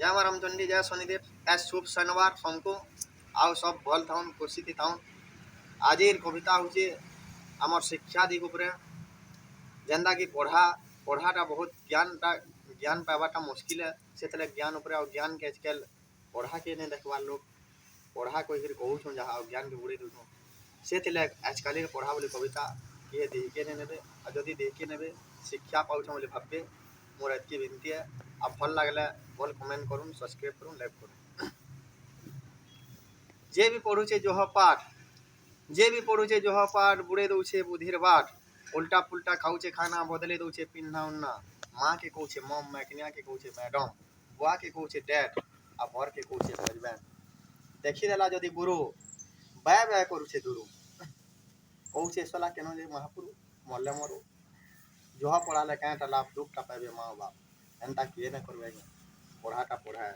जय मां रामचंडी जय शनिदेव आज शुभ शनिवार हमको आओ सब भल थाउन खुशी थी थाउन आज कविता हूँ आम शिक्षा दिग उपरे जेनता कि पढ़ाटा बहुत ज्ञान पाइबाटा मुस्किल है से ज्ञान उपरे और ज्ञान के आजकल पढ़ा के नहीं देखवार लोग पढ़ा कही कहूँ जहाँ ज्ञान के बुड़े दूँ से आजकल पढ़ा बोली कविता किए देखे नहीं ने जदि देखे ने शिक्षा पाँच बोले भावे मोर एतकी विनती है अब भल लगले भल कमेंट करूँ सब्सक्राइब करूँ लाइक करूँ जे भी पढ़ुचे जोह पाठ बुड़े दौचे बुधिर बाट उल्टा पुल्टा खाऊचे खाना बदले दौचे पिन्ना उन्ना माँ के कहूचे मम मैकनिया के कहूचे मैडम बुआ के कहूचे डैड आ भर के कहूचे हजबैंड देखीदेला जदि गुरु बाय बाय करुचे दुरु कहूचे सला केन जे महापुरु मरले मरु जोह पढ़ाले कहीं लाभ दुखटा पाइबे माँ बाप एंता किए न करबे पढ़ाटा पढ़ा